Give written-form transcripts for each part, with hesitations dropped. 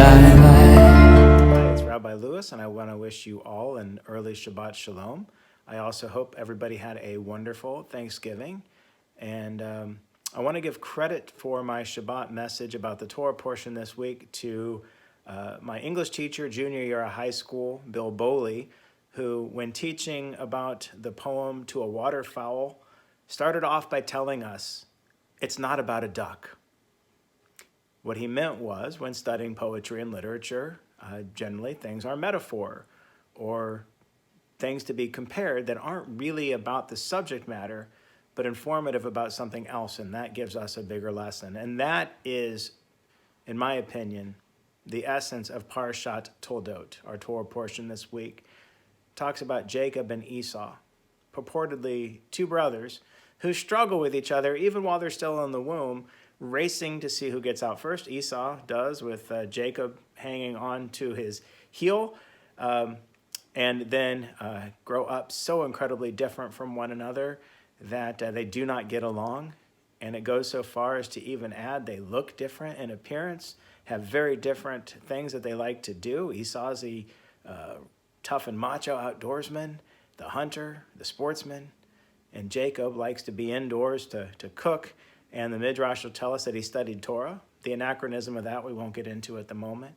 Hi, it's Rabbi Lewis, and I want to wish you all an early Shabbat Shalom. I also hope everybody had a wonderful Thanksgiving. And I want to give credit for my Shabbat message about the Torah portion this week to my English teacher, junior year of high school, Bill Boley, who, when teaching about the poem To a Waterfowl, started off by telling us it's not about a duck. What he meant was, when studying poetry and literature, generally things are metaphor or things to be compared that aren't really about the subject matter, but informative about something else, and that gives us a bigger lesson. And that is, in my opinion, the essence of Parashat Toldot, our Torah portion this week. It talks about Jacob and Esau, purportedly two brothers who struggle with each other even while they're still in the womb, racing to see who gets out first. Esau does, with Jacob hanging on to his heel, and then grow up so incredibly different from one another that they do not get along. And it goes so far as to even add they look different in appearance, have very different things that they like to do. Esau's the tough and macho outdoorsman, the hunter, the sportsman, and Jacob likes to be indoors to cook. And the Midrash will tell us that he studied Torah. The anachronism of that we won't get into at the moment.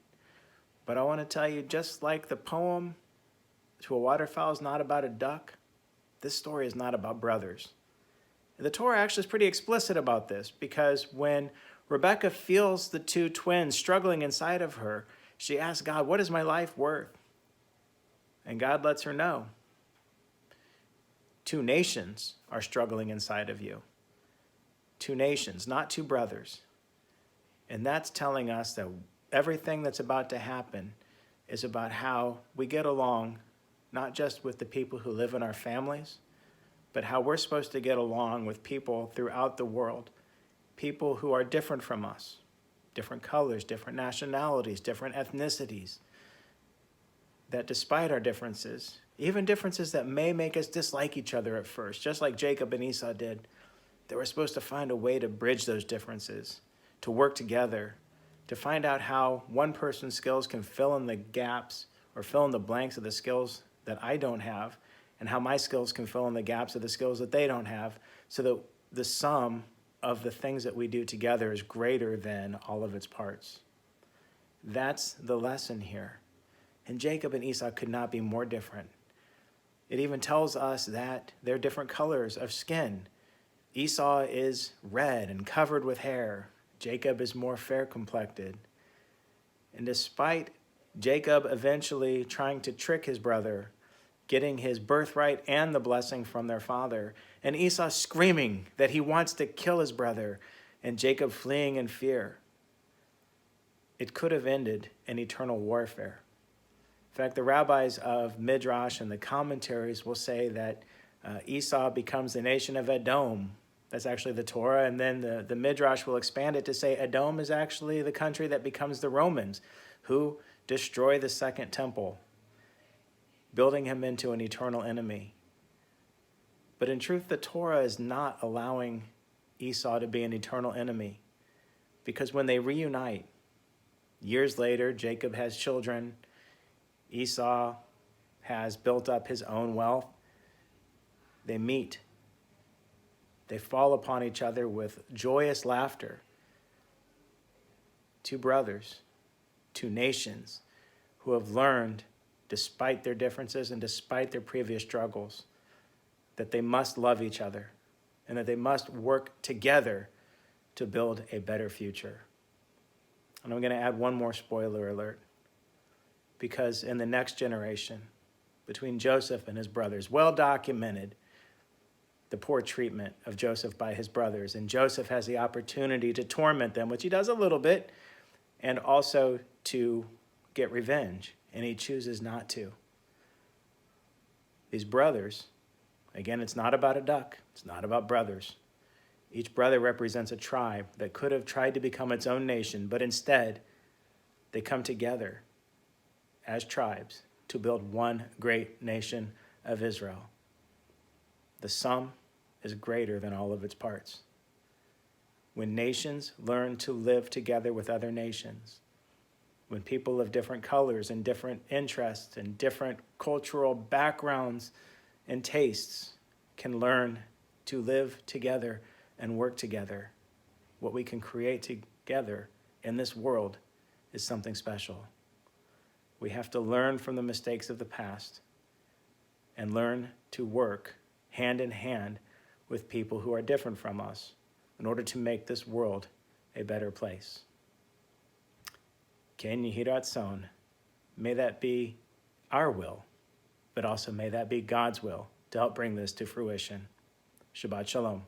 But I want to tell you, just like the poem To a Waterfowl is not about a duck, this story is not about brothers. The Torah actually is pretty explicit about this, because when Rebecca feels the two twins struggling inside of her, she asks God, what is my life worth? And God lets her know. Two nations are struggling inside of you. Two nations, not two brothers. And that's telling us that everything that's about to happen is about how we get along, not just with the people who live in our families, but how we're supposed to get along with people throughout the world, people who are different from us, different colors, different nationalities, different ethnicities, that despite our differences, even differences that may make us dislike each other at first, just like Jacob and Esau did, that we're supposed to find a way to bridge those differences, to work together, to find out how one person's skills can fill in the gaps or fill in the blanks of the skills that I don't have, and how my skills can fill in the gaps of the skills that they don't have, so that the sum of the things that we do together is greater than all of its parts. That's the lesson here. And Jacob and Esau could not be more different. It even tells us that they're different colors of skin. Esau is red and covered with hair. Jacob is more fair-complected. And despite Jacob eventually trying to trick his brother, getting his birthright and the blessing from their father, and Esau screaming that he wants to kill his brother, and Jacob fleeing in fear, it could have ended in eternal warfare. In fact, the rabbis of Midrash and the commentaries will say that Esau becomes the nation of Edom. That's actually the Torah. And then the Midrash will expand it to say Edom is actually the country that becomes the Romans, who destroy the second temple, building him into an eternal enemy. But in truth, the Torah is not allowing Esau to be an eternal enemy, because when they reunite, years later, Jacob has children, Esau has built up his own wealth. They meet. They fall upon each other with joyous laughter. Two brothers, two nations who have learned, despite their differences and despite their previous struggles, that they must love each other and that they must work together to build a better future. And I'm going to add one more spoiler alert, because in the next generation, between Joseph and his brothers, well documented the poor treatment of Joseph by his brothers. And Joseph has the opportunity to torment them, which he does a little bit, and also to get revenge, and he chooses not to. These brothers, again, it's not about a duck, it's not about brothers. Each brother represents a tribe that could have tried to become its own nation, but instead, they come together as tribes to build one great nation of Israel. The sum is greater than all of its parts. When nations learn to live together with other nations, when people of different colors and different interests and different cultural backgrounds and tastes can learn to live together and work together, what we can create together in this world is something special. We have to learn from the mistakes of the past and learn to work hand in hand with people who are different from us in order to make this world a better place. Ken Yehiratson, may that be our will, but also may that be God's will to help bring this to fruition. Shabbat Shalom.